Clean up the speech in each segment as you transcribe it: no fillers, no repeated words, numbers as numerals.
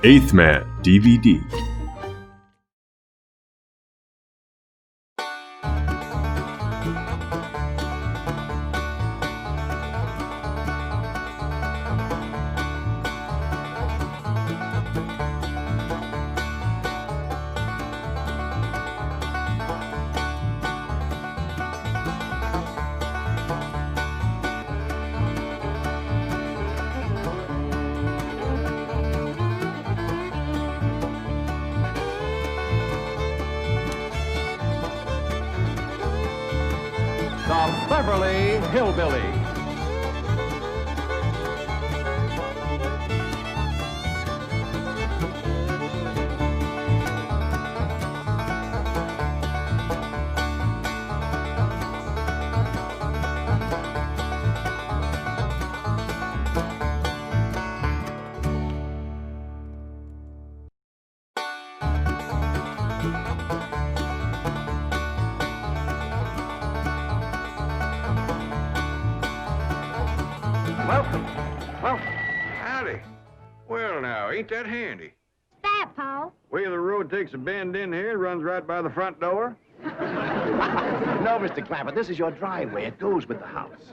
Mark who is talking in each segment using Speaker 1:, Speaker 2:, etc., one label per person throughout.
Speaker 1: Eighth Man DVD.
Speaker 2: The Beverly Hillbillies.
Speaker 3: Welcome. Howdy. Well, now, ain't that handy?
Speaker 4: That, Pa?
Speaker 3: Way the road takes a bend in here, runs right by the front door.
Speaker 5: No, Mr. Clampett, this is your driveway. It goes with the house.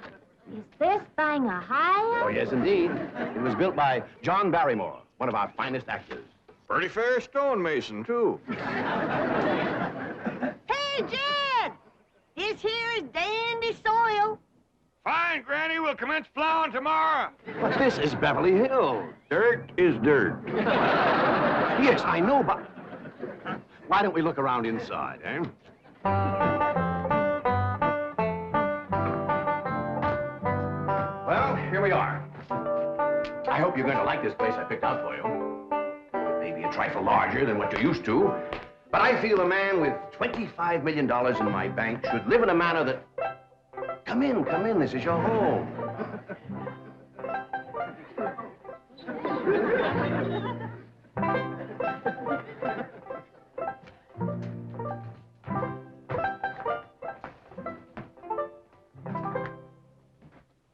Speaker 4: Is this thing a high?
Speaker 5: Oh, yes, indeed. It was built by John Barrymore, one of our finest actors.
Speaker 3: Pretty fair stonemason, too.
Speaker 4: Hey, Jed! This here is dandy soil.
Speaker 3: Fine, Granny. We'll commence plowing tomorrow.
Speaker 5: But this is Beverly Hills.
Speaker 3: Dirt is dirt.
Speaker 5: Yes, I know, but... Why don't we look around inside, eh? Well, here we are. I hope you're going to like this place I picked out for you. It may be a trifle larger than what you're used to, but I feel a man with $25 million in my bank should live in a manner that... Come in, this is your home.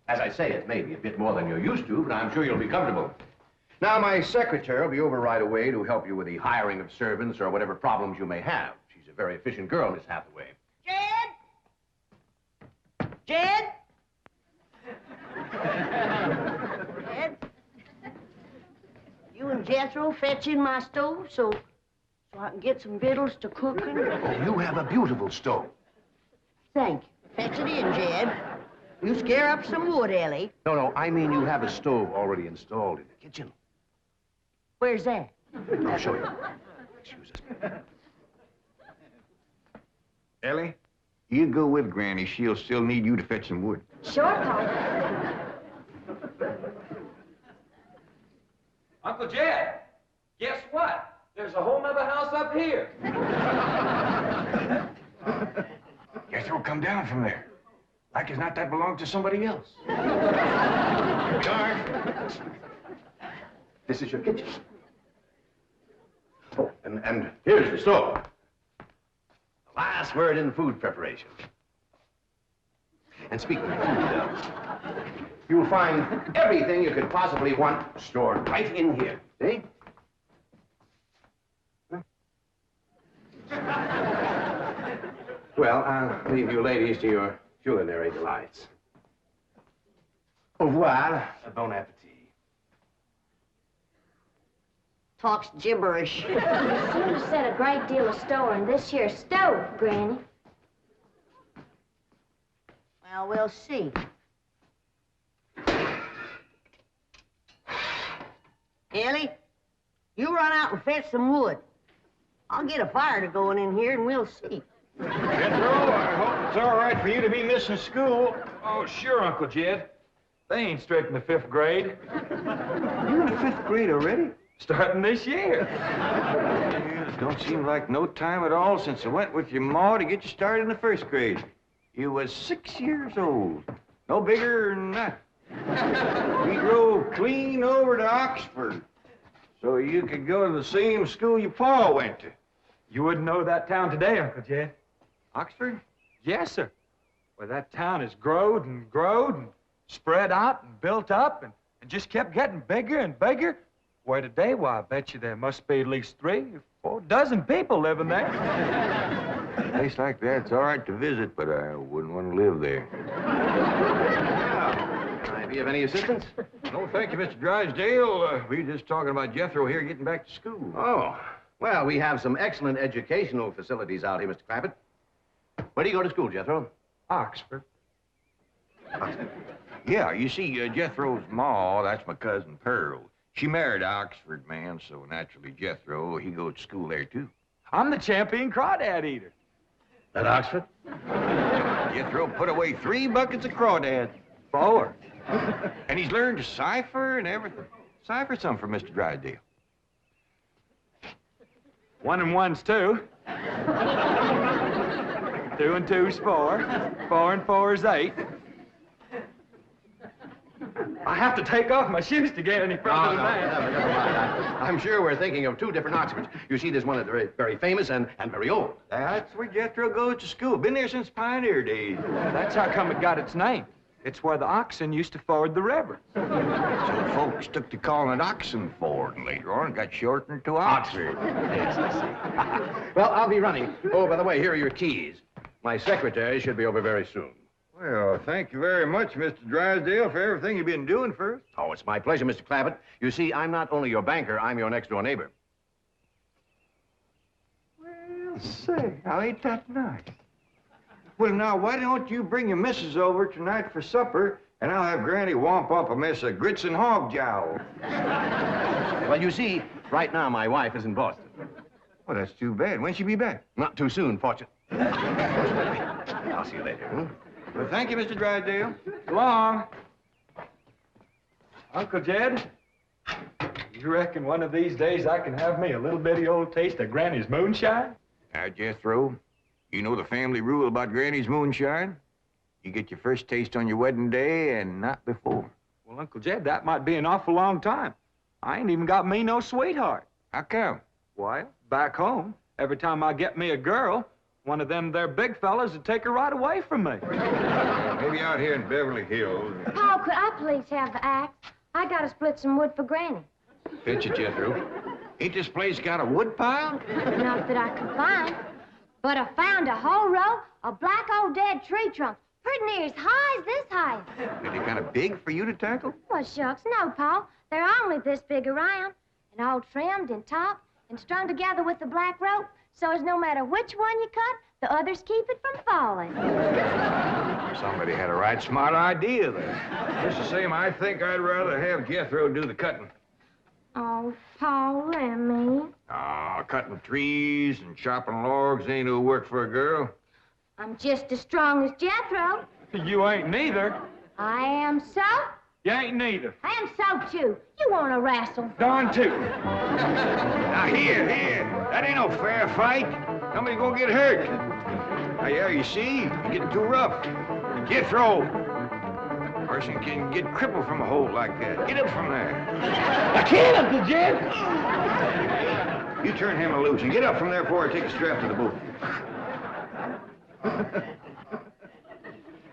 Speaker 5: As I say, it may be a bit more than you're used to, but I'm sure you'll be comfortable. Now, my secretary will be over right away to help you with the hiring of servants or whatever problems you may have. She's a very efficient girl, Miss Hathaway.
Speaker 4: Jed? Jed? You and Jethro fetch in my stove so I can get some victuals to cooking?
Speaker 5: Oh, you have a beautiful stove.
Speaker 4: Thank you. Fetch it in, Jed. You scare up some wood, Elly.
Speaker 5: No, I mean you have a stove already installed in the kitchen.
Speaker 4: Where's that?
Speaker 5: I'll show you. Excuse us.
Speaker 3: Ellie, you go with Granny. She'll still need you to fetch some wood.
Speaker 4: Sure, Pa.
Speaker 2: Uncle Jed, guess what? There's a whole nother house up here.
Speaker 3: Jethro, come down from there. Like as not that belonged to somebody else.
Speaker 5: George. This is your kitchen. Oh, and here's the stove. The last word in food preparation. And speaking of food, you will find everything you could possibly want stored right in here. See? Well, I'll leave you ladies to your culinary delights. Au revoir. Bon appetit.
Speaker 4: Talks gibberish.
Speaker 6: You seem to set a great deal of store in this here stove, Granny.
Speaker 4: Well, we'll see. Elly, you run out and fetch some wood. I'll get a fire to going in here and we'll see.
Speaker 3: Jethro, I hope it's all right for you to be missing school.
Speaker 2: Oh, sure, Uncle Jed. They ain't straight in the 5th grade.
Speaker 3: You're in the 5th grade already?
Speaker 2: Starting this year.
Speaker 3: Yeah, it don't seem like no time at all since I went with your ma to get you started in the 1st grade. You was 6 years old. No bigger than that. We drove clean over to Oxford so you could go to the same school your pa went to.
Speaker 2: You wouldn't know that town today, Uncle Jed.
Speaker 3: Oxford?
Speaker 2: Yes, sir. Well, that town has growed and spread out and built up and just kept getting bigger and bigger. Where today? Why, I bet you there must be at least 3 or 4 dozen people living there.
Speaker 3: A place like that's all right to visit, but I wouldn't want to live there.
Speaker 5: Can I be of any assistance?
Speaker 3: No, thank you, Mr. Drysdale. We were just talking about Jethro here getting back to school.
Speaker 5: Oh, well, we have some excellent educational facilities out here, Mr. Clampett. Where do you go to school, Jethro?
Speaker 2: Oxford.
Speaker 3: Yeah, you see, Jethro's ma, that's my cousin Pearl. She married an Oxford man, so naturally Jethro, he goes to school there, too.
Speaker 2: I'm the champion crawdad eater.
Speaker 5: At Oxford?
Speaker 3: Jethro put away 3 buckets of crawdads.
Speaker 2: 4.
Speaker 3: And he's learned to cipher and everything. Cipher some for Mr. Drysdale.
Speaker 2: 1 and 1's 2. 2 and 2's 4. 4 and 4's 8. I have to take off my shoes to get any further than that.
Speaker 5: Never mind. I'm sure we're thinking of 2 different Oxfords. You see, there's one that's very, very famous and very old.
Speaker 3: That's where Jethro goes to school. Been there since pioneer days.
Speaker 2: That's how come it got its name. It's where the oxen used to ford the river.
Speaker 3: So folks took to calling it Oxenford, and later on it got shortened to Oxford.
Speaker 5: Yes, I see. Well, I'll be running. Oh, by the way, here are your keys. My secretary should be over very soon.
Speaker 3: Well, thank you very much, Mr. Drysdale, for everything you've been doing for us.
Speaker 5: Oh, it's my pleasure, Mr. Clampett. You see, I'm not only your banker, I'm your next-door neighbor.
Speaker 3: Well, say, now ain't that nice? Well, now, why don't you bring your missus over tonight for supper, and I'll have Granny womp up a mess of grits and hog jowl.
Speaker 5: Well, you see, right now my wife is in Boston.
Speaker 3: Well, that's too bad. When'll she be back?
Speaker 5: Not too soon, fortunately. I'll see you later. Hmm?
Speaker 3: Well, thank you, Mr. Drysdale.
Speaker 2: So long. Uncle Jed, you reckon one of these days I can have me a little bitty old taste of Granny's moonshine?
Speaker 3: Now, Jethro, you know the family rule about Granny's moonshine? You get your first taste on your wedding day and not before.
Speaker 2: Well, Uncle Jed, that might be an awful long time. I ain't even got me no sweetheart.
Speaker 3: How come?
Speaker 2: Why, back home, every time I get me a girl, one of them there big fellas would take her right away from me.
Speaker 3: Maybe out here in Beverly Hills.
Speaker 6: Paul, could I please have the axe? I gotta split some wood for Granny.
Speaker 3: Fetch it, Jethro. Ain't this place got a wood pile?
Speaker 6: Not that I can find. But I found a whole row of black old dead tree trunks, pretty near as high as this height.
Speaker 3: Are they kind of big for you to tackle?
Speaker 6: Well, shucks, no, Paul. They're only this big around, and all trimmed and topped and strung together with the black rope, so as no matter which one you cut, the others keep it from falling.
Speaker 3: Somebody had a right smart idea there. Just the same, I think I'd rather have Jethro do the cutting.
Speaker 6: Oh, Paul, let me.
Speaker 3: Ah, cutting trees and chopping logs ain't no work for a girl.
Speaker 6: I'm just as strong as Jethro.
Speaker 2: You ain't neither.
Speaker 6: I am so.
Speaker 2: You ain't neither.
Speaker 6: I am so, too. You want to wrestle?
Speaker 2: Darn too.
Speaker 3: Now, here. That ain't no fair fight. Somebody's gonna get hurt. Now, yeah, you see, you're getting too rough. Jethro. Person can get crippled from a hole like that. Get up from there.
Speaker 2: I can't, Uncle Jed.
Speaker 3: You turn him loose and get up from there before I take a strap to the boot.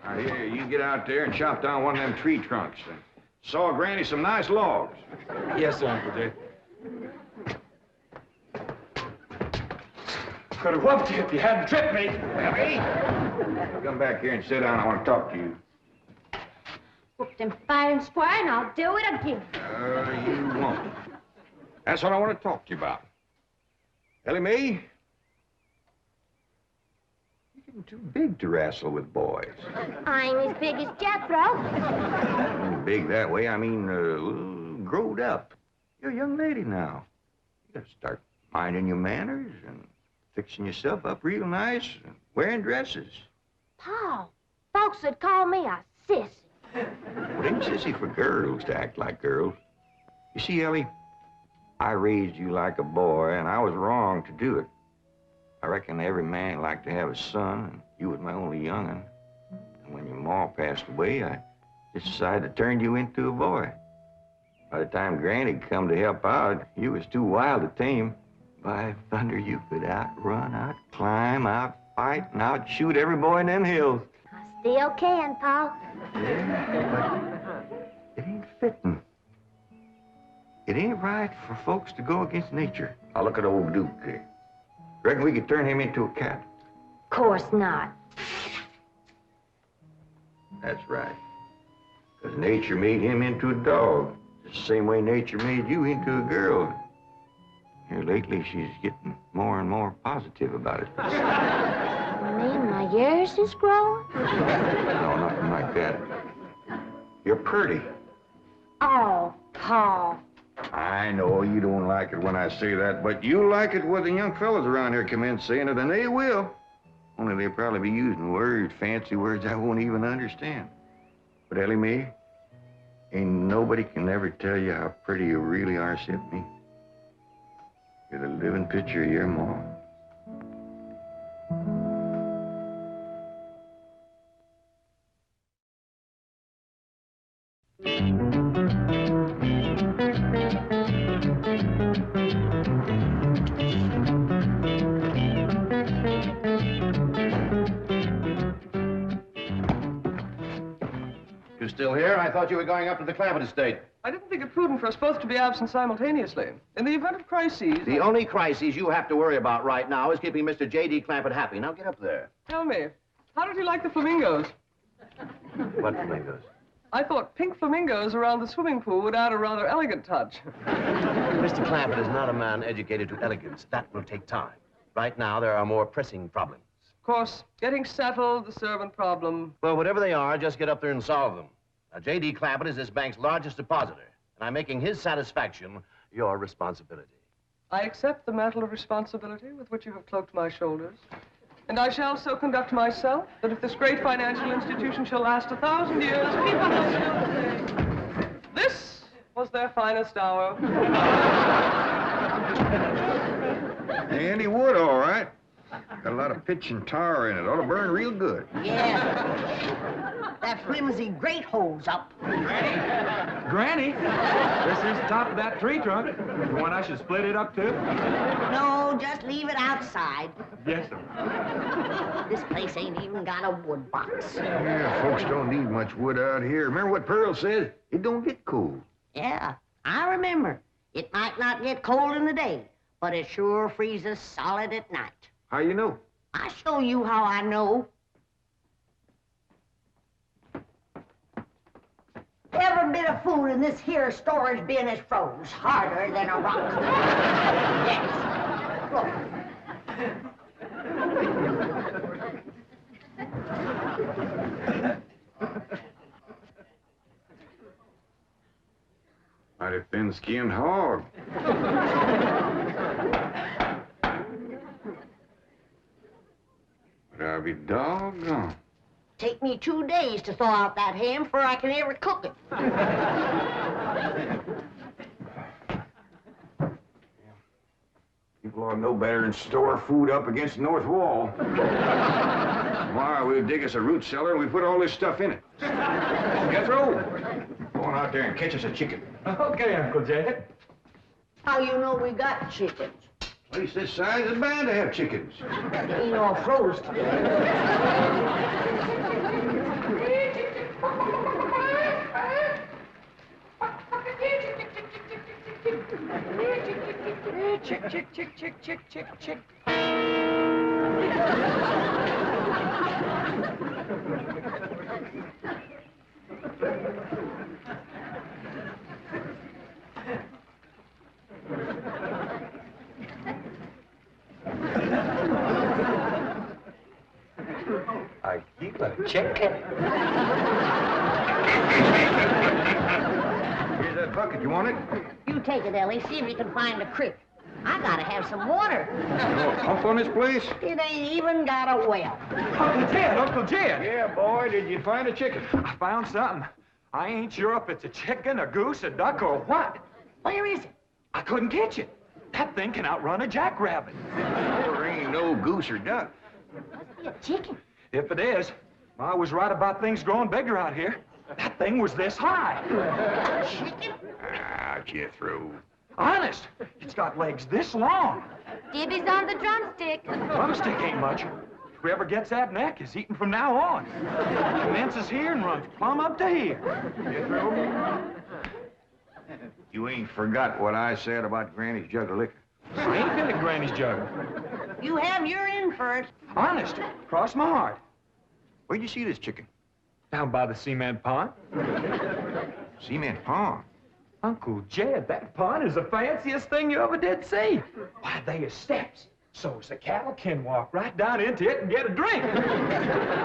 Speaker 3: Now, here, you get out there and chop down one of them tree trunks. And saw Granny some nice logs.
Speaker 2: Yes, sir, Uncle Jed. Could have whooped you if you hadn't tripped me.
Speaker 3: Elly, come back here and sit down. I want to talk to you.
Speaker 6: Whooped him fair and square, and I'll do it again.
Speaker 3: You won't. That's what I want to talk to you about. Elly May, you're getting too big to wrestle with boys.
Speaker 6: I'm as big as Jethro.
Speaker 3: Big that way, I mean, growed up. You're a young lady now. You gotta start minding your manners and fixing yourself up real nice and wearing dresses.
Speaker 6: Paul, folks would call me a sissy.
Speaker 3: It ain't sissy for girls to act like girls. You see, Elly, I raised you like a boy, and I was wrong to do it. I reckon every man liked to have a son, and you was my only young'un. And when your ma passed away, I just decided to turn you into a boy. By the time Granny come to help out, you was too wild to tame. By thunder, you could outrun, outclimb, outfight, and outshoot every boy in them hills.
Speaker 6: I still can, Paul.
Speaker 3: Yeah, but it ain't fitting. it ain't right for folks to go against nature. Now look at old Duke here. Reckon we could turn him into a cat?
Speaker 6: Course not.
Speaker 3: That's right. Because nature made him into a dog. It's the same way nature made you into a girl. Here lately, she's getting more and more positive about it.
Speaker 6: You mean my ears is growing?
Speaker 3: No, nothing like that. You're pretty.
Speaker 6: Oh, Paul.
Speaker 3: I know you don't like it when I say that, but you like it when the young fellas around here come in saying it, and they will. Only they'll probably be using words, fancy words I won't even understand. But Elly May, ain't nobody can ever tell you how pretty you really are except me. You're the living picture of your ma.
Speaker 5: You still here? I thought you were going up to the Clampett estate.
Speaker 1: I didn't think it prudent for us both to be absent simultaneously. In the event of crises...
Speaker 5: The only crises you have to worry about right now is keeping Mr. J.D. Clampett happy. Now get up there.
Speaker 1: Tell me, how did you like the flamingos?
Speaker 5: What flamingos?
Speaker 1: I thought pink flamingos around the swimming pool would add a rather elegant touch.
Speaker 5: Mr. Clampett is not a man educated to elegance. That will take time. Right now, there are more pressing problems.
Speaker 1: Of course, getting settled, the servant problem.
Speaker 5: Well, whatever they are, just get up there and solve them. Now, J.D. Clampett is this bank's largest depositor, and I'm making his satisfaction your responsibility.
Speaker 1: I accept the mantle of responsibility with which you have cloaked my shoulders. And I shall so conduct myself that if this great financial institution shall last 1,000 years, people will still say, this was their finest hour.
Speaker 3: And he would, all right. Got a lot of pitch and tar in it. Ought to burn real good.
Speaker 4: Yeah. That flimsy grate holds up.
Speaker 2: Granny, this is the top of that tree trunk. You want I should split it up, too?
Speaker 4: No, just leave it outside.
Speaker 2: Yes, sir.
Speaker 4: This place ain't even got a wood box.
Speaker 3: Yeah, folks don't need much wood out here. Remember what Pearl said? It don't get cold.
Speaker 4: Yeah, I remember. It might not get cold in the day, but it sure freezes solid at night.
Speaker 3: How you know?
Speaker 4: I'll show you how I know. Every bit of food in this here storage bin is froze harder than a rock. Yes. Look.
Speaker 3: Mighty thin-skinned hog. But I'll be doggone.
Speaker 4: Take me 2 days to thaw out that ham before I can ever cook it.
Speaker 3: People ought to know better than store food up against the north wall. Tomorrow we'll dig us a root cellar and we put all this stuff in it. Jethro, go on out there and catch us a chicken.
Speaker 2: Okay, Uncle Jed.
Speaker 4: How you know we got chickens?
Speaker 3: Place this size is bound to have chickens.
Speaker 4: They ain't all froze today.
Speaker 1: Chick, chick, chick, chick, chick, chick, chick.
Speaker 2: I keep a chicken.
Speaker 3: Here's that bucket. You want it?
Speaker 4: You take it, Ellie. See if you can find a creek. I gotta have some water.
Speaker 3: You know a pump on this place?
Speaker 4: It ain't even got a well.
Speaker 2: Uncle Jed, Uncle Jed.
Speaker 3: Yeah, boy, did you find a chicken?
Speaker 2: I found something. I ain't sure if it's a chicken, a goose, a duck, or what.
Speaker 4: Where is it?
Speaker 2: I couldn't catch it. That thing can outrun a jackrabbit.
Speaker 3: There ain't no goose or duck.
Speaker 4: Must be a chicken.
Speaker 2: If it is, I was right about things growing bigger out here. That thing was this high.
Speaker 4: Chicken?
Speaker 3: Ah, Jethro.
Speaker 2: Honest, it's got legs this long.
Speaker 6: Gibby's on the drumstick.
Speaker 2: Drumstick ain't much. Whoever gets that neck is eating from now on. Commences here and runs plumb up to here.
Speaker 3: Jethro, You ain't forgot what I said about Granny's jug of liquor.
Speaker 2: I ain't been at Granny's jug.
Speaker 4: You have your in for it.
Speaker 2: Honest, cross my heart.
Speaker 3: Where'd you see this chicken?
Speaker 2: Down by the cement pond.
Speaker 3: Cement pond.
Speaker 2: Uncle Jed, that pond is the fanciest thing you ever did see. Why, they are steps, so's the cattle can walk right down into it and get a drink. And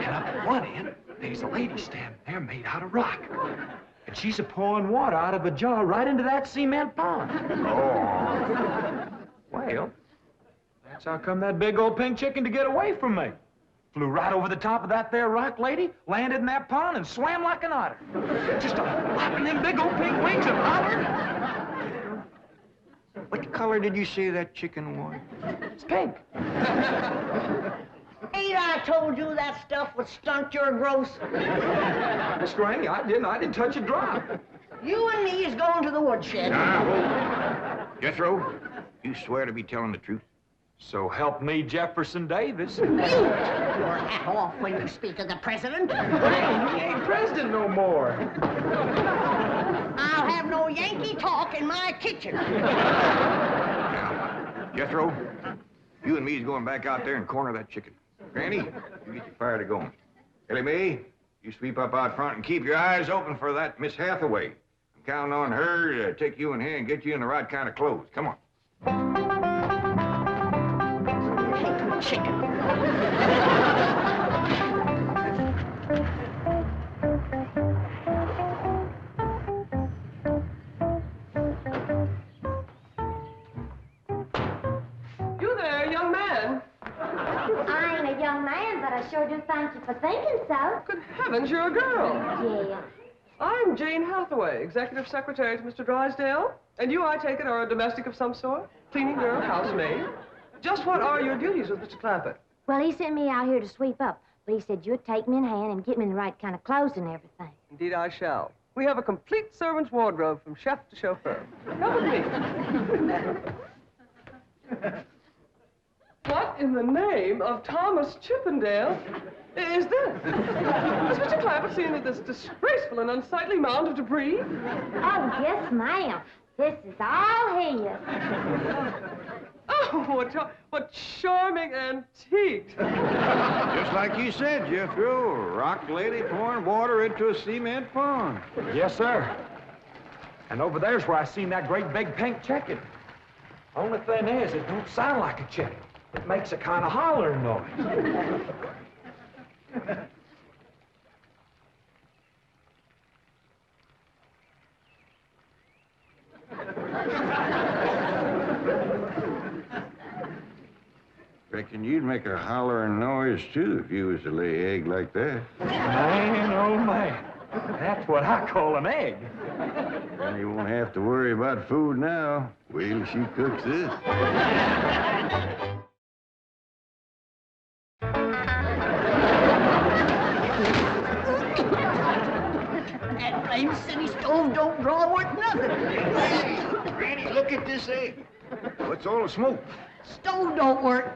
Speaker 2: up at one end, there's a lady standing there made out of rock. And she's a-pouring water out of a jar right into that cement pond.
Speaker 3: Oh.
Speaker 2: Well, that's how come that big old pink chicken to get away from me. Flew right over the top of that there rock lady, landed in that pond, and swam like an otter. Just flapping them big old pink wings and hollered.
Speaker 3: What color did you say that chicken was?
Speaker 2: It's pink.
Speaker 4: Ain't I told you that stuff would stunt your growth?
Speaker 2: Miss Granny, I didn't touch a drop.
Speaker 4: You and me is going to the woodshed.
Speaker 3: Jethro, you swear to be telling the truth?
Speaker 2: So help me, Jefferson Davis.
Speaker 4: You take your hat off when you speak of the president.
Speaker 2: Hey, he ain't president no more.
Speaker 4: I'll have no Yankee talk in my kitchen.
Speaker 3: Now, Jethro, you and me is going back out there and corner that chicken. Granny, you get your fire to going. Elly May, you sweep up out front and keep your eyes open for that Miss Hathaway. I'm counting on her to take you in here and get you in the right kind of clothes. Come on.
Speaker 4: Chicken.
Speaker 1: You there, young man.
Speaker 6: I ain't a young man, but I sure do thank you for thinking so.
Speaker 1: Good heavens, you're a girl.
Speaker 6: Yeah.
Speaker 1: I'm Jane Hathaway, executive secretary to Mr. Drysdale. And you, I take it, are a domestic of some sort? Cleaning girl, housemaid? Just what are your duties with Mr. Clampett?
Speaker 6: Well, he sent me out here to sweep up, but he said you'd take me in hand and get me in the right kind of clothes and everything.
Speaker 1: Indeed, I shall. We have a complete servant's wardrobe from chef to chauffeur. Come with me. What in the name of Thomas Chippendale is this? Has Mr. Clampett seen this disgraceful and unsightly mound of debris?
Speaker 6: Oh, yes, ma'am. This is all his.
Speaker 1: Oh, what charming antiques.
Speaker 3: Just like you said, Jethro, a rock lady pouring water into a cement pond.
Speaker 2: Yes, sir. And over there's where I seen that great big pink chicken. Only thing is, it don't sound like a chicken. It makes a kind of hollering noise.
Speaker 3: Reckon you'd make a hollering noise, too, if you was to lay egg like that.
Speaker 2: Man, oh, man. That's what I call an egg.
Speaker 3: And you won't have to worry about food now. Wait till she cooks this.
Speaker 4: That blame city stove don't draw worth nothing.
Speaker 3: Hey, Granny, look at this egg. What's all the smoke?
Speaker 4: Stove don't work.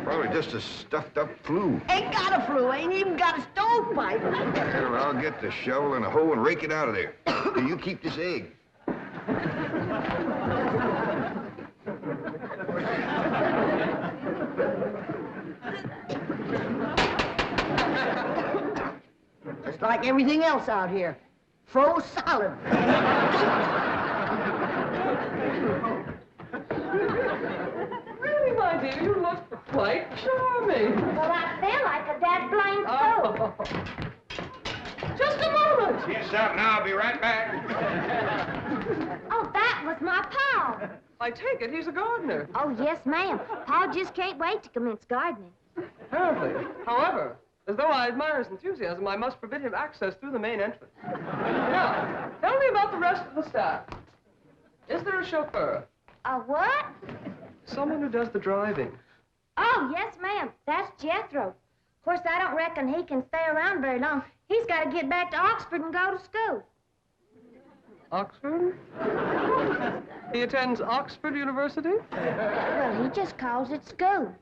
Speaker 3: Probably just a stuffed-up flue.
Speaker 4: Ain't got a flue, ain't even got a stovepipe.
Speaker 3: Well, I'll get the shovel and a hoe and rake it out of there. You keep this egg.
Speaker 4: Just like everything else out here. Froze solid.
Speaker 1: Really, my dear, you look quite charming.
Speaker 6: Well, I feel like a dead blind fool.
Speaker 1: Oh. Just a moment.
Speaker 3: Yes, out now. I'll be right back.
Speaker 6: Oh, that was my pa.
Speaker 1: I take it he's a gardener.
Speaker 6: Oh, yes, ma'am. Pa just can't wait to commence gardening.
Speaker 1: Apparently. However, as though I admire his enthusiasm, I must forbid him access through the main entrance. Now, tell me about the rest of the staff. Is there a chauffeur?
Speaker 6: A what?
Speaker 1: Someone who does the driving.
Speaker 6: Oh, yes, ma'am. That's Jethro. Of course, I don't reckon he can stay around very long. He's got to get back to Oxford and go to school.
Speaker 1: Oxford? He attends Oxford University?
Speaker 6: Well, he just calls it school.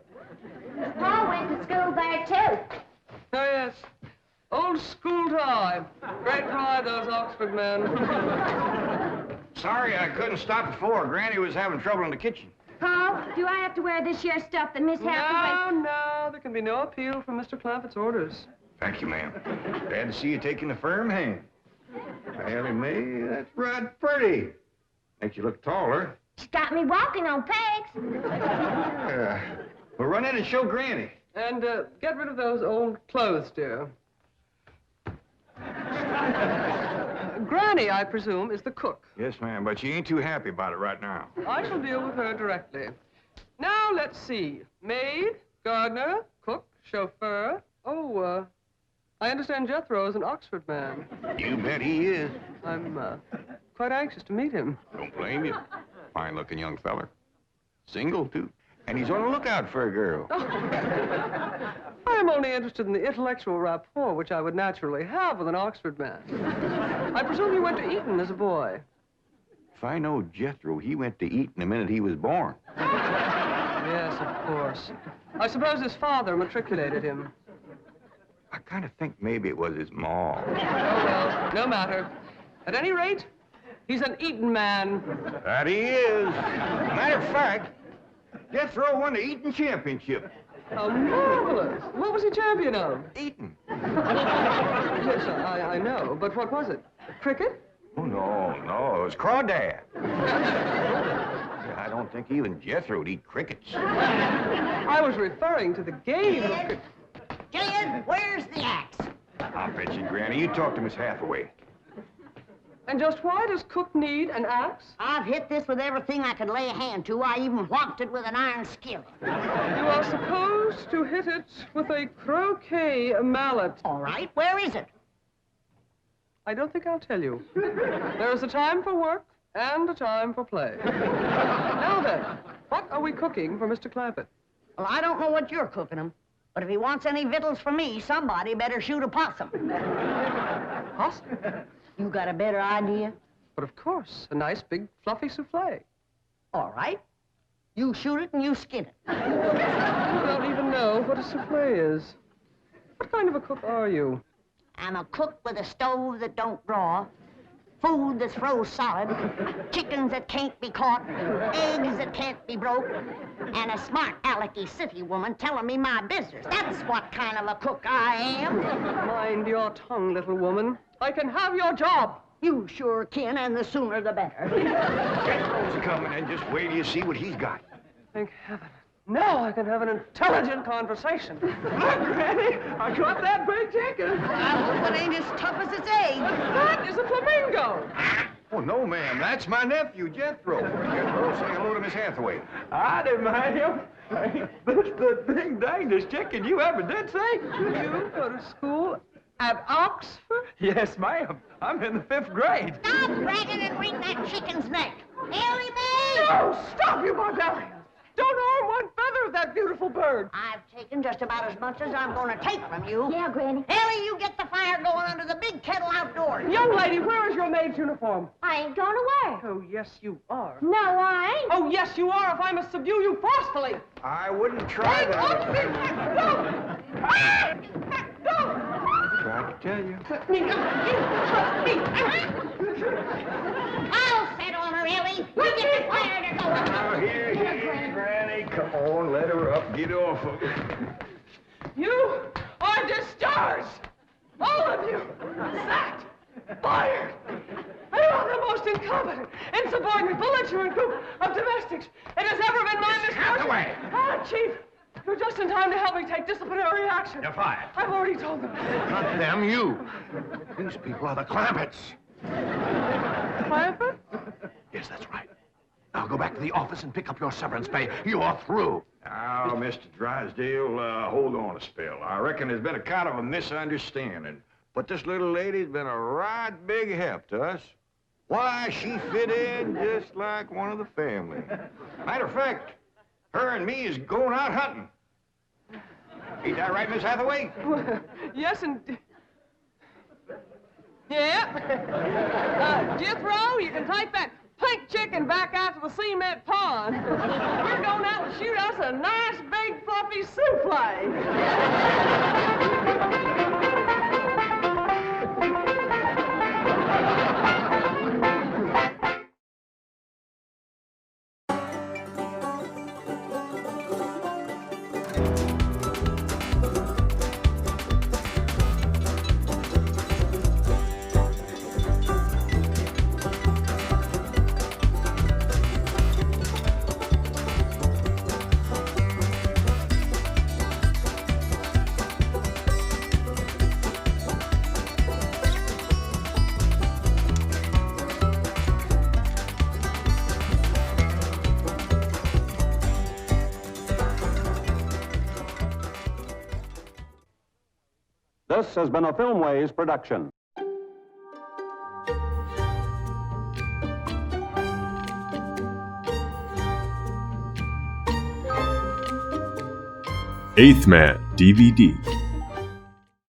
Speaker 6: Pa went to school there, too.
Speaker 1: Oh, yes. Old school tie. Great pride, those Oxford men.
Speaker 3: Sorry I couldn't stop before. Granny was having trouble in the kitchen.
Speaker 6: Paul, do I have to wear this here stuff that Miss Hathaway...
Speaker 1: No, there can be no appeal from Mr. Clampett's orders.
Speaker 3: Thank you, ma'am. Glad to see you taking a firm hand. Elly May, that's right pretty. Makes you look taller.
Speaker 6: She's got me walking on pegs.
Speaker 3: Yeah. Well, run in and show Granny.
Speaker 1: And get rid of those old clothes, dear. Granny, I presume, is the cook.
Speaker 3: Yes, ma'am, but she ain't too happy about it right now.
Speaker 1: I shall deal with her directly. Now, let's see. Maid, gardener, cook, chauffeur. Oh, I understand Jethro is an Oxford man.
Speaker 3: You bet he is.
Speaker 1: I'm quite anxious to meet him.
Speaker 3: Don't blame you. Fine-looking young feller. Single, too. And he's on the lookout for a girl.
Speaker 1: I am only interested in the intellectual rapport which I would naturally have with an Oxford man. I presume you went to Eton as a boy.
Speaker 3: If I know Jethro, he went to Eton the minute he was born.
Speaker 1: Yes, of course. I suppose his father matriculated him.
Speaker 3: I kind of think maybe it was his ma.
Speaker 1: Oh, well, no matter. At any rate, he's an Eton man.
Speaker 3: That he is. Matter of fact, Jethro won the Eton championship.
Speaker 1: How marvelous. What was he champion of?
Speaker 3: Eton.
Speaker 1: Yes, I know. But what was it? Cricket?
Speaker 3: Oh, no, it was crawdad. I don't think even Jethro would eat crickets.
Speaker 1: I was referring to the game of cricket.
Speaker 4: Gillian, where's the axe?
Speaker 3: I'll bet you, Granny. You talk to Miss Hathaway.
Speaker 1: And just why does Cook need an axe?
Speaker 4: I've hit this with everything I could lay a hand to. I even whopped it with an iron skillet.
Speaker 1: You are supposed to hit it with a croquet mallet.
Speaker 4: All right, where is it?
Speaker 1: I don't think I'll tell you. There is a time for work and a time for play. Now then, what are we cooking for Mr. Clampett?
Speaker 4: Well, I don't know what you're cooking him, but if he wants any victuals from me, somebody better shoot a possum.
Speaker 1: Possum?
Speaker 4: You got a better idea?
Speaker 1: But of course, a nice big fluffy souffle.
Speaker 4: All right. You shoot it and you skin it.
Speaker 1: You don't even know what a souffle is. What kind of a cook are you?
Speaker 4: I'm a cook with a stove that don't draw, food that's froze solid, chickens that can't be caught, eggs that can't be broke, and a smart alecky city woman telling me my business. That's what kind of a cook I am.
Speaker 1: Mind your tongue, little woman. I can have your job.
Speaker 4: You sure can, and the sooner the better.
Speaker 3: Jethro's coming, and just wait till you see what he's got.
Speaker 1: Thank heaven. Now I can have an intelligent conversation. Look, Granny, I got that big chicken.
Speaker 4: I hope it ain't as tough as its age.
Speaker 1: That is a flamingo.
Speaker 3: Oh, no, ma'am. That's my nephew, Jethro. Jethro, say hello to Miss Hathaway.
Speaker 2: I didn't mind him. That's the ding dangest chicken you ever did see.
Speaker 1: You go to school at Oxford?
Speaker 2: Yes, ma'am. I'm in the 5th grade.
Speaker 4: Stop bragging and wring that chicken's neck. Elly May!
Speaker 1: No, stop, you barbarians. Don't harm one feather of that beautiful bird.
Speaker 4: I've taken just about as much as I'm going to take from you.
Speaker 6: Yeah, Granny.
Speaker 4: Elly, you get the fire going under the big kettle outdoors.
Speaker 1: Young lady, where is your maid's uniform?
Speaker 6: I ain't going to wear.
Speaker 1: Oh, yes, you are.
Speaker 6: No, I ain't.
Speaker 1: Oh, yes, you are, if I must subdue you forcefully.
Speaker 3: I wouldn't try that. Tried to tell you.
Speaker 4: I'll set on her, Elly. You get the fire to go.
Speaker 3: Now, here, Granny. Come on, let her up. Get off of her.
Speaker 1: You are discharged. All of you. Sacked. Fired. You are the most incompetent, insubordinate, belligerent group of domestics it has ever been my misfortune.
Speaker 5: Hathaway!
Speaker 1: Ah, Chief. You're just in time to help me take disciplinary action.
Speaker 5: You're fired.
Speaker 1: I've already told them.
Speaker 5: Not them, you. These people are the Clampetts.
Speaker 1: Clampett?
Speaker 5: Yes, that's right. Now go back to the office and pick up your severance pay. You're through.
Speaker 3: Now, Mr. Drysdale, hold on a spell. I reckon there's been a kind of a misunderstanding. But this little lady's been a right big help to us. Why, she fit in just like one of the family. Matter of fact, her and me is going out hunting. Ain't that right, Miss Hathaway?
Speaker 1: Well, yes, and... Yeah. Jethro, you can take that pink chicken back out to the cement pond. We're going out and shoot us a nice, big, fluffy souffle.
Speaker 7: This has been a Filmways production.
Speaker 8: Eighth Man DVD.